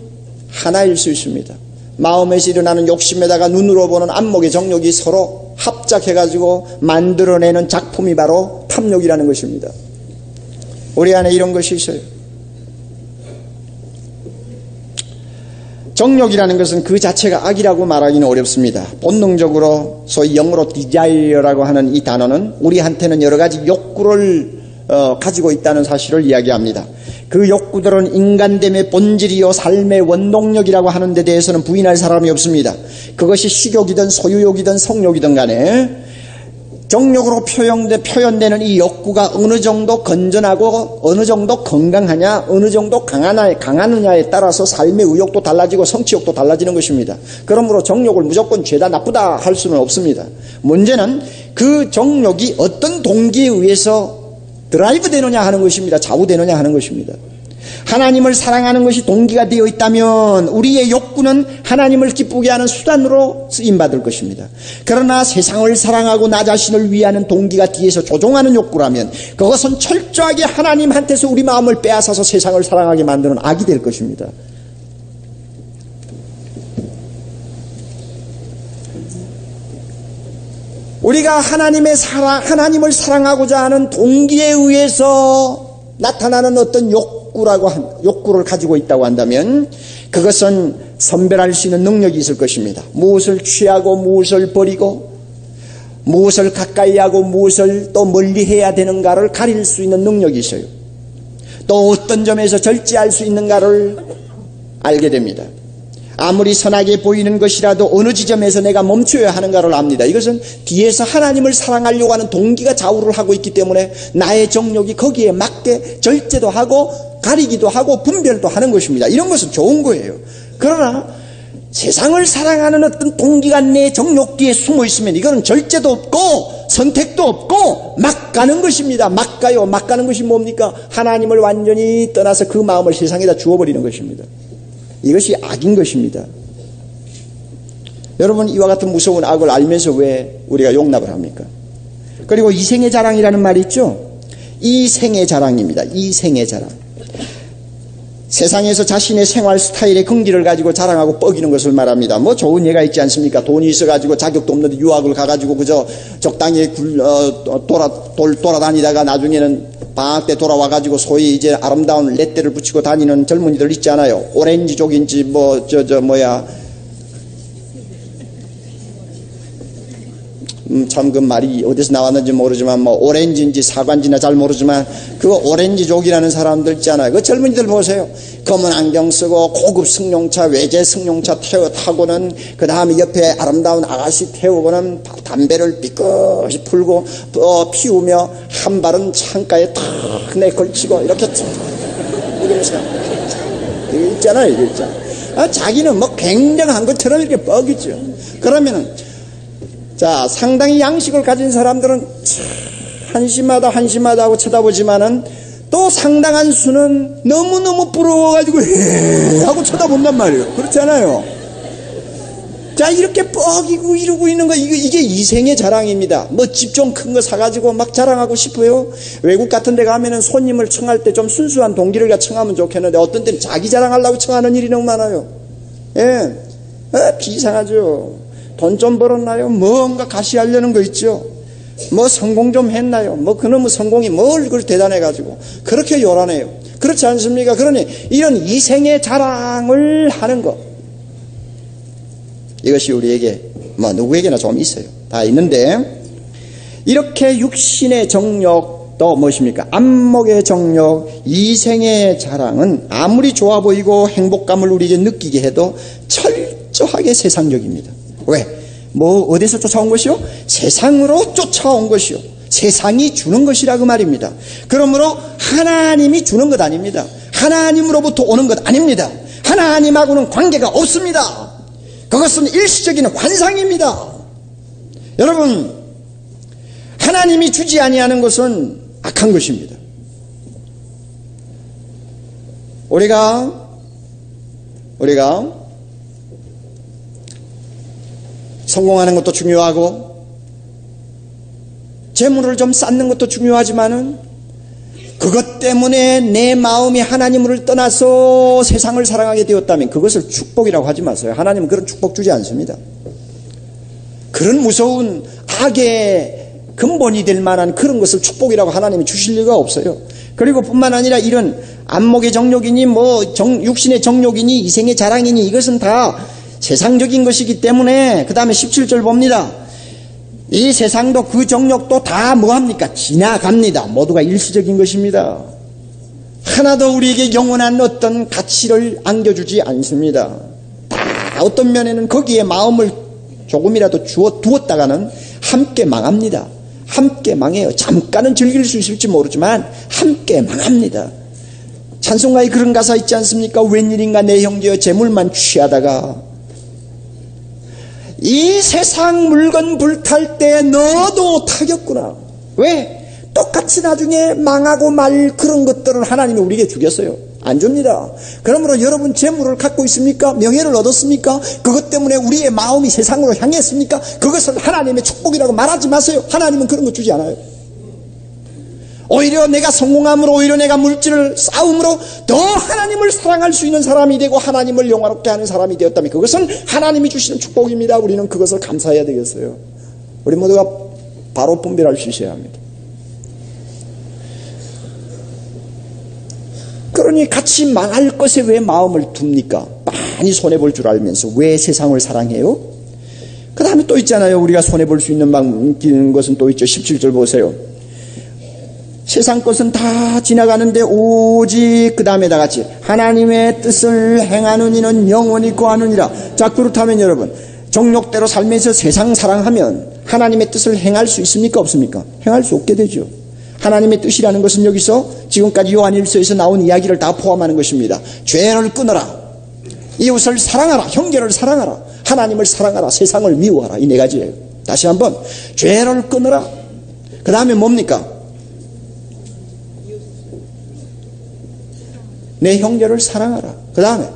[SPEAKER 1] 하나일 수 있습니다. 마음에서 일어나는 욕심에다가 눈으로 보는 안목의 정욕이 서로 합작해가지고 만들어내는 작품이 바로 탐욕이라는 것입니다. 우리 안에 이런 것이 있어요. 정욕이라는 것은 그 자체가 악이라고 말하기는 어렵습니다. 본능적으로 소위 영어로 desire라고 하는 이 단어는 우리한테는 여러 가지 욕구를 가지고 있다는 사실을 이야기합니다. 그 욕구들은 인간됨의 본질이요 삶의 원동력이라고 하는 데 대해서는 부인할 사람이 없습니다. 그것이 식욕이든 소유욕이든 성욕이든 간에 정욕으로 표현되는 이 욕구가 어느 정도 건전하고 어느 정도 건강하냐, 어느 정도 강하느냐에 따라서 삶의 의욕도 달라지고 성취욕도 달라지는 것입니다. 그러므로 정욕을 무조건 죄다 나쁘다 할 수는 없습니다. 문제는 그 정욕이 어떤 동기에 의해서 드라이브 되느냐 하는 것입니다. 좌우되느냐 하는 것입니다. 하나님을 사랑하는 것이 동기가 되어 있다면 우리의 욕구는 하나님을 기쁘게 하는 수단으로 쓰임받을 것입니다. 그러나 세상을 사랑하고 나 자신을 위하는 동기가 뒤에서 조종하는 욕구라면 그것은 철저하게 하나님한테서 우리 마음을 빼앗아서 세상을 사랑하게 만드는 악이 될 것입니다. 우리가 하나님을 사랑하고자 하는 동기에 의해서 나타나는 어떤 욕구를 가지고 있다고 한다면 그것은 선별할 수 있는 능력이 있을 것입니다. 무엇을 취하고 무엇을 버리고 무엇을 가까이 하고 무엇을 또 멀리 해야 되는가를 가릴 수 있는 능력이 있어요. 또 어떤 점에서 절제할 수 있는가를 알게 됩니다. 아무리 선하게 보이는 것이라도 어느 지점에서 내가 멈춰야 하는가를 압니다. 이것은 뒤에서 하나님을 사랑하려고 하는 동기가 좌우를 하고 있기 때문에 나의 정욕이 거기에 맞게 절제도 하고 가리기도 하고 분별도 하는 것입니다. 이런 것은 좋은 거예요. 그러나 세상을 사랑하는 어떤 동기가 내 정욕 뒤에 숨어 있으면 이거는 절제도 없고 선택도 없고 막 가는 것입니다. 막 가요. 막 가는 것이 뭡니까? 하나님을 완전히 떠나서 그 마음을 세상에다 주어버리는 것입니다. 이것이 악인 것입니다. 여러분, 이와 같은 무서운 악을 알면서 왜 우리가 용납을 합니까? 그리고 이생의 자랑이라는 말이 있죠. 이생의 자랑입니다. 이생의 자랑. 세상에서 자신의 생활 스타일의 긍지를 가지고 자랑하고 뻐기는 것을 말합니다. 뭐 좋은 예가 있지 않습니까? 돈이 있어가지고 자격도 없는데 유학을 가가지고 그저 적당히 돌아다니다가 나중에는 방학 때 돌아와가지고 소위 이제 아름다운 렛대를 붙이고 다니는 젊은이들 있잖아요. 오렌지족인지 참 그 말이 어디서 나왔는지 모르지만 뭐 오렌지인지 사과인지나 잘 모르지만 그거 오렌지족이라는 사람들 있잖아요. 그 젊은이들 보세요. 검은 안경 쓰고 고급 승용차, 외제 승용차 타고는 그 다음에 옆에 아름다운 아가씨 태우고는 담배를 삐끗이 풀고 피우며 한 발은 창가에 탁 내걸치고 이렇게 이러면서 이거 있잖아요. 이거 있잖아요. 자기는 뭐 굉장한 것처럼 이렇게 뻐기죠. 그러면은 자, 상당히 양식을 가진 사람들은 한심하다 하고 쳐다보지만은 또 상당한 수는 너무너무 부러워가지고 하고 쳐다본단 말이에요. 그렇잖아요. 자, 이렇게 뻐기고 이러고 있는 거, 이게 이생의 자랑입니다. 뭐 집 좀 큰 거 사가지고 막 자랑하고 싶어요. 외국 같은 데 가면은 손님을 청할 때 좀 순수한 동기를 청하면 좋겠는데 어떤 때는 자기 자랑하려고 청하는 일이 너무 많아요. 예. 비상하죠. 돈 좀 벌었나요? 뭔가 가시하려는 거 있죠. 뭐 성공 좀 했나요? 뭐 그놈의 성공이 뭘 그걸 대단해가지고 그렇게 요란해요. 그렇지 않습니까? 그러니 이런 이생의 자랑을 하는 것, 이것이 우리에게 뭐 누구에게나 좀 있어요. 다 있는데 이렇게 육신의 정욕 또 무엇입니까? 안목의 정욕, 이생의 자랑은 아무리 좋아 보이고 행복감을 우리에게 느끼게 해도 철저하게 세상적입니다. 왜? 뭐 어디서 쫓아온 것이요? 세상으로 쫓아온 것이요. 세상이 주는 것이라 그 말입니다. 그러므로 하나님이 주는 것 아닙니다. 하나님으로부터 오는 것 아닙니다. 하나님하고는 관계가 없습니다. 그것은 일시적인 환상입니다. 여러분, 하나님이 주지 아니하는 것은 악한 것입니다. 우리가 성공하는 것도 중요하고 재물을 좀 쌓는 것도 중요하지만은 그것 때문에 내 마음이 하나님을 떠나서 세상을 사랑하게 되었다면 그것을 축복이라고 하지 마세요. 하나님은 그런 축복 주지 않습니다. 그런 무서운 악의 근본이 될 만한 그런 것을 축복이라고 하나님이 주실 리가 없어요. 그리고 뿐만 아니라 이런 안목의 정욕이니 육신의 정욕이니 이생의 자랑이니 이것은 다 세상적인 것이기 때문에 그 다음에 17절 봅니다. 이 세상도 그 정욕도 다 뭐합니까? 지나갑니다. 모두가 일시적인 것입니다. 하나도 우리에게 영원한 어떤 가치를 안겨주지 않습니다. 다 어떤 면에는 거기에 마음을 조금이라도 두었다가는 함께 망합니다. 함께 망해요. 잠깐은 즐길 수 있을지 모르지만 함께 망합니다. 찬송가에 그런 가사 있지 않습니까? 웬일인가 내 형제여 재물만 취하다가 이 세상 물건 불탈 때 너도 타겠구나. 왜? 똑같이 나중에 망하고 말 그런 것들을 하나님이 우리에게 주겠어요. 안 줍니다. 그러므로 여러분 재물을 갖고 있습니까? 명예를 얻었습니까? 그것 때문에 우리의 마음이 세상으로 향했습니까? 그것은 하나님의 축복이라고 말하지 마세요. 하나님은 그런 거 주지 않아요. 오히려 내가 성공함으로, 오히려 내가 물질을 쌓음으로 더 하나님을 사랑할 수 있는 사람이 되고 하나님을 영화롭게 하는 사람이 되었다면 그것은 하나님이 주시는 축복입니다. 우리는 그것을 감사해야 되겠어요. 우리 모두가 바로 분별할 수 있어야 합니다. 그러니 같이 망할 것에 왜 마음을 둡니까? 많이 손해볼 줄 알면서 왜 세상을 사랑해요? 그 다음에 또 있잖아요. 우리가 손해볼 수 있는 것은 또 있죠. 17절 보세요. 세상 것은 다 지나가는데 오직 그 다음에 다 같이 하나님의 뜻을 행하는 이는 영원히 거하느니라. 자, 그렇다면 여러분 정욕대로 살면서 세상 사랑하면 하나님의 뜻을 행할 수 있습니까? 없습니까? 행할 수 없게 되죠. 하나님의 뜻이라는 것은 여기서 지금까지 요한일서에서 나온 이야기를 다 포함하는 것입니다. 죄를 끊어라, 이웃을 사랑하라, 형제를 사랑하라, 하나님을 사랑하라, 세상을 미워하라. 이 네 가지예요. 다시 한번 죄를 끊어라. 그 다음에 뭡니까? 내 형제를 사랑하라. 그 다음에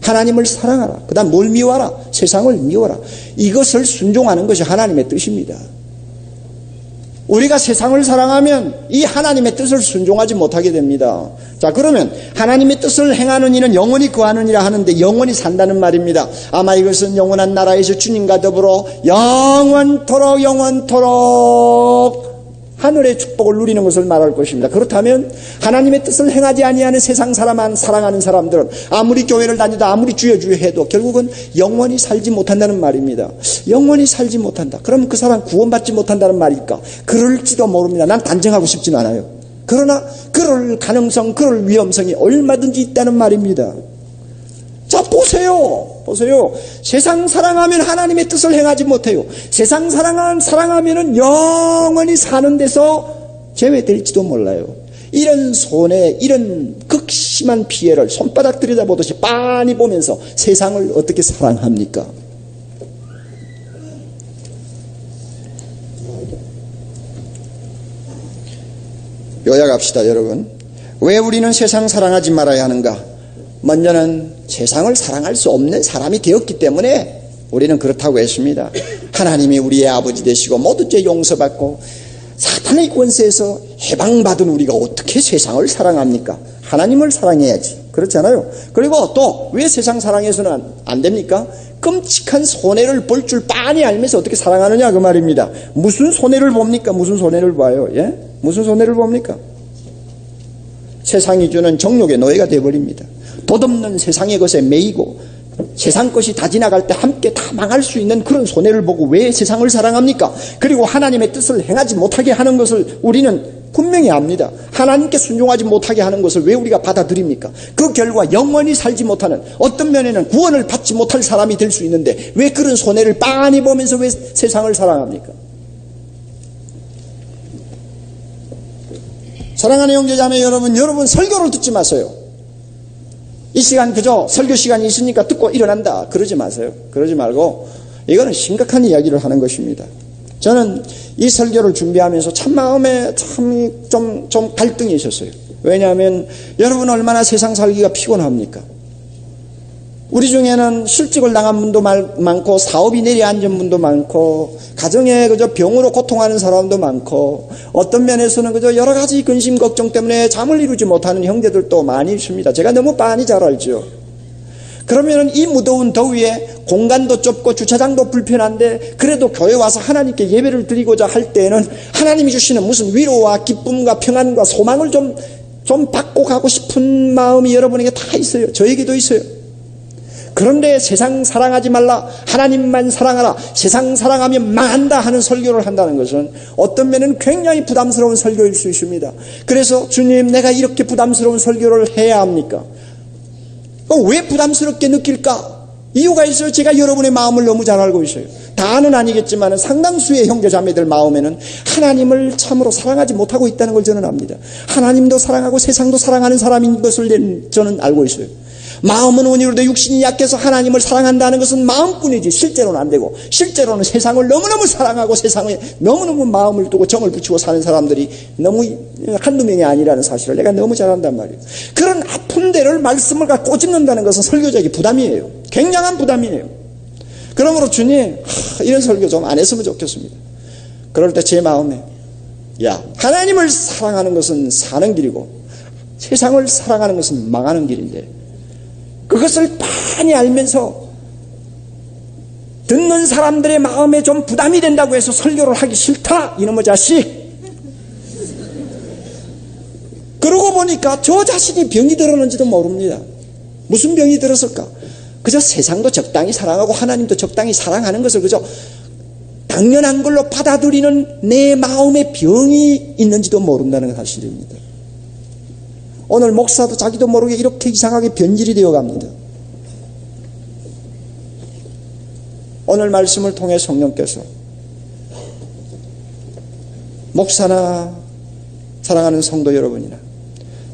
[SPEAKER 1] 하나님을 사랑하라. 그 다음 뭘 미워하라? 세상을 미워하라. 이것을 순종하는 것이 하나님의 뜻입니다. 우리가 세상을 사랑하면 이 하나님의 뜻을 순종하지 못하게 됩니다. 자, 그러면 하나님의 뜻을 행하는 이는 영원히 거하느니라 하는데 영원히 산다는 말입니다. 아마 이것은 영원한 나라에서 주님과 더불어 영원토록 하늘의 축복을 누리는 것을 말할 것입니다. 그렇다면 하나님의 뜻을 행하지 아니하는 세상 사람만 사랑하는 사람들은 아무리 교회를 다니다 아무리 주여 해도 결국은 영원히 살지 못한다는 말입니다. 영원히 살지 못한다. 그럼 그 사람 구원받지 못한다는 말일까? 그럴지도 모릅니다. 난 단정하고 싶진 않아요. 그러나 그럴 가능성, 그럴 위험성이 얼마든지 있다는 말입니다. 자, 보세요. 세상 사랑하면 하나님의 뜻을 행하지 못해요. 세상 사랑하면은 영원히 사는 데서 제외될지도 몰라요. 이런 손해, 이런 극심한 피해를 손바닥 들여다보듯이 빤히 보면서 세상을 어떻게 사랑합니까? 요약합시다, 여러분. 왜 우리는 세상 사랑하지 말아야 하는가? 먼저는 세상을 사랑할 수 없는 사람이 되었기 때문에 우리는 그렇다고 했습니다. 하나님이 우리의 아버지 되시고 모든 죄 용서받고 사탄의 권세에서 해방받은 우리가 어떻게 세상을 사랑합니까? 하나님을 사랑해야지. 그렇잖아요. 그리고 또 왜 세상 사랑해서는 안 됩니까? 끔찍한 손해를 볼 줄 빤히 알면서 어떻게 사랑하느냐 그 말입니다. 무슨 손해를 봅니까? 무슨 손해를 봐요? 예? 무슨 손해를 봅니까? 세상이 주는 정욕의 노예가 되어버립니다. 덧없는 세상의 것에 매이고 세상 것이 다 지나갈 때 함께 다 망할 수 있는 그런 손해를 보고 왜 세상을 사랑합니까? 그리고 하나님의 뜻을 행하지 못하게 하는 것을 우리는 분명히 압니다. 하나님께 순종하지 못하게 하는 것을 왜 우리가 받아들입니까? 그 결과 영원히 살지 못하는, 어떤 면에는 구원을 받지 못할 사람이 될 수 있는데 왜 그런 손해를 빤히 보면서 왜 세상을 사랑합니까? 사랑하는 형제자매 여러분 설교를 듣지 마세요. 이 시간 그저 설교 시간이 있으니까 듣고 일어난다 그러지 마세요. 그러지 말고 이거는 심각한 이야기를 하는 것입니다. 저는 이 설교를 준비하면서 참 마음에 좀 갈등이 있었어요. 왜냐하면 여러분 얼마나 세상 살기가 피곤합니까? 우리 중에는 실직을 당한 분도 많고 사업이 내려앉은 분도 많고 가정에 그저 병으로 고통하는 사람도 많고 어떤 면에서는 그저 여러 가지 근심 걱정 때문에 잠을 이루지 못하는 형제들도 많이 있습니다. 제가 너무 빤히 잘 알죠. 그러면 이 무더운 더위에 공간도 좁고 주차장도 불편한데 그래도 교회 와서 하나님께 예배를 드리고자 할 때에는 하나님이 주시는 무슨 위로와 기쁨과 평안과 소망을 좀 받고 가고 싶은 마음이 여러분에게 다 있어요. 저에게도 있어요. 그런데 세상 사랑하지 말라, 하나님만 사랑하라, 세상 사랑하면 망한다 하는 설교를 한다는 것은 어떤 면에는 굉장히 부담스러운 설교일 수 있습니다. 그래서 주님, 내가 이렇게 부담스러운 설교를 해야 합니까? 왜 부담스럽게 느낄까? 이유가 있어요. 제가 여러분의 마음을 너무 잘 알고 있어요. 다는 아니겠지만 상당수의 형제 자매들 마음에는 하나님을 참으로 사랑하지 못하고 있다는 걸 저는 압니다. 하나님도 사랑하고 세상도 사랑하는 사람인 것을 저는 알고 있어요. 마음은 원이로도 육신이 약해서 하나님을 사랑한다는 것은 마음뿐이지 실제로는 안 되고, 실제로는 세상을 너무너무 사랑하고 세상에 너무너무 마음을 두고 정을 붙이고 사는 사람들이 너무 한두 명이 아니라는 사실을 내가 너무 잘 안단 말이에요. 그런 아픈 데를 말씀을 갖고 꼬집는다는 것은 설교자에게 부담이에요. 굉장한 부담이에요. 그러므로 주님, 이런 설교 좀 안 했으면 좋겠습니다. 그럴 때 제 마음에, 하나님을 사랑하는 것은 사는 길이고 세상을 사랑하는 것은 망하는 길인데, 그것을 빤히 알면서 듣는 사람들의 마음에 좀 부담이 된다고 해서 설교를 하기 싫다, 이놈의 자식. 그러고 보니까 저 자신이 병이 들었는지도 모릅니다. 무슨 병이 들었을까? 그저 세상도 적당히 사랑하고 하나님도 적당히 사랑하는 것을 그저 당연한 걸로 받아들이는 내 마음에 병이 있는지도 모른다는 사실입니다. 오늘 목사도 자기도 모르게 이렇게 이상하게 변질이 되어 갑니다. 오늘 말씀을 통해 성령께서 목사나 사랑하는 성도 여러분이나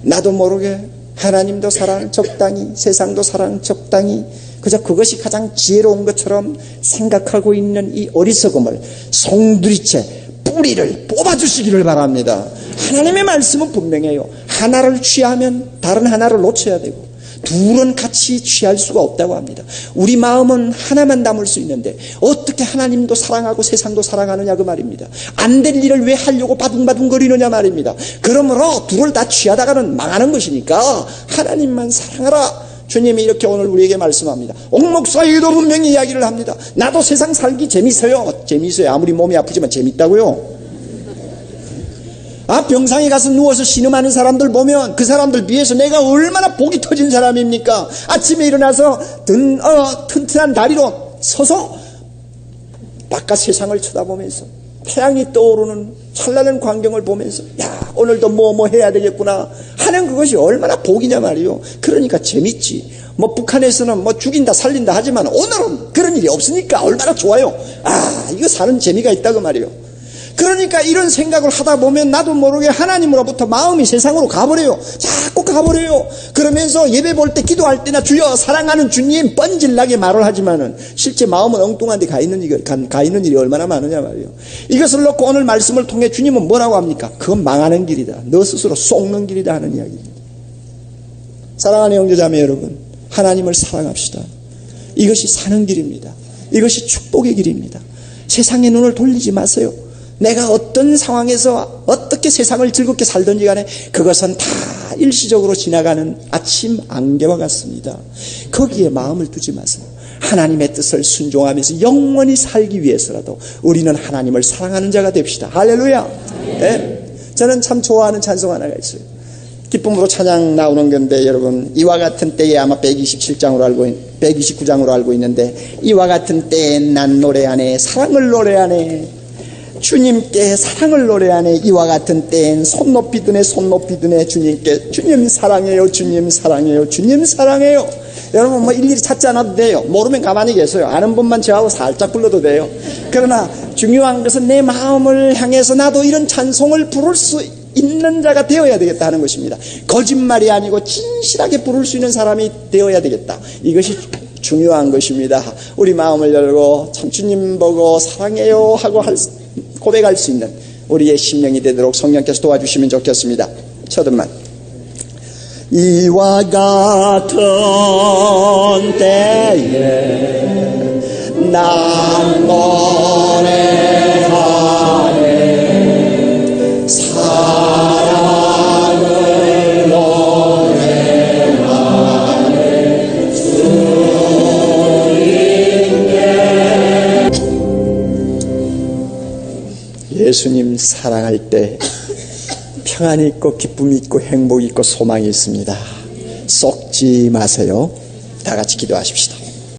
[SPEAKER 1] 나도 모르게 하나님도 사랑 적당히, 세상도 사랑 적당히, 그저 그것이 가장 지혜로운 것처럼 생각하고 있는 이 어리석음을 송두리째 뿌리를 뽑아주시기를 바랍니다. 하나님의 말씀은 분명해요. 하나를 취하면 다른 하나를 놓쳐야 되고 둘은 같이 취할 수가 없다고 합니다. 우리 마음은 하나만 담을 수 있는데 어떻게 하나님도 사랑하고 세상도 사랑하느냐 그 말입니다. 안 될 일을 왜 하려고 바둥바둥거리느냐 말입니다. 그러므로 둘을 다 취하다가는 망하는 것이니까 하나님만 사랑하라. 주님이 이렇게 오늘 우리에게 말씀합니다. 옥목사에게도 분명히 이야기를 합니다. 나도 세상 살기 재밌어요. 재밌어요. 아무리 몸이 아프지만 재밌다고요. 병상에 가서 누워서 신음하는 사람들 보면 그 사람들 비해서 내가 얼마나 복이 터진 사람입니까? 아침에 일어나서 튼튼한 다리로 서서 바깥 세상을 쳐다보면서 태양이 떠오르는 찬란한 광경을 보면서 오늘도 뭐 해야 되겠구나 하는 그것이 얼마나 복이냐 말이요. 그러니까 재밌지. 북한에서는 죽인다 살린다 하지만 오늘은 그런 일이 없으니까 얼마나 좋아요. 이거 사는 재미가 있다 그 말이요. 그러니까 이런 생각을 하다 보면 나도 모르게 하나님으로부터 마음이 세상으로 가버려요. 자꾸 가버려요. 그러면서 예배 볼 때 기도할 때나 주여 사랑하는 주님 뻔질나게 말을 하지만은 실제 마음은 엉뚱한 데 가 있는 일이 얼마나 많으냐 말이에요. 이것을 놓고 오늘 말씀을 통해 주님은 뭐라고 합니까? 그건 망하는 길이다. 너 스스로 속는 길이다 하는 이야기입니다. 사랑하는 형제자매 여러분, 하나님을 사랑합시다. 이것이 사는 길입니다. 이것이 축복의 길입니다. 세상의 눈을 돌리지 마세요. 내가 어떤 상황에서 어떻게 세상을 즐겁게 살든지 간에 그것은 다 일시적으로 지나가는 아침 안개와 같습니다. 거기에 마음을 두지 마세요. 하나님의 뜻을 순종하면서 영원히 살기 위해서라도 우리는 하나님을 사랑하는 자가 됩시다. 할렐루야. 네? 저는 참 좋아하는 찬송 하나가 있어요. 기쁨으로 찬양 나오는 건데 여러분, 이와 같은 때에 아마 129장으로 알고 있는데, 이와 같은 때에 난 노래하네, 사랑을 노래하네, 주님께 사랑을 노래하네. 이와 같은 때엔 손 높이 드네 주님께 주님 사랑해요, 주님 사랑해요, 주님 사랑해요. 여러분 일일이 찾지 않아도 돼요. 모르면 가만히 계세요. 아는 분만 저하고 살짝 불러도 돼요. 그러나 중요한 것은 내 마음을 향해서 나도 이런 찬송을 부를 수 있는 자가 되어야 되겠다 하는 것입니다. 거짓말이 아니고 진실하게 부를 수 있는 사람이 되어야 되겠다. 이것이 중요한 것입니다. 우리 마음을 열고 참 주님 보고 사랑해요 하고 고백할 수 있는 우리의 심령이 되도록 성령께서 도와주시면 좋겠습니다. 첫음만. 이와 같은 때에 난 노래하네, 사랑을 노래하네, 주님께. 예수님 사랑할 때 평안이 있고 기쁨이 있고 행복이 있고 소망이 있습니다. 썩지 마세요. 다 같이 기도하십시다.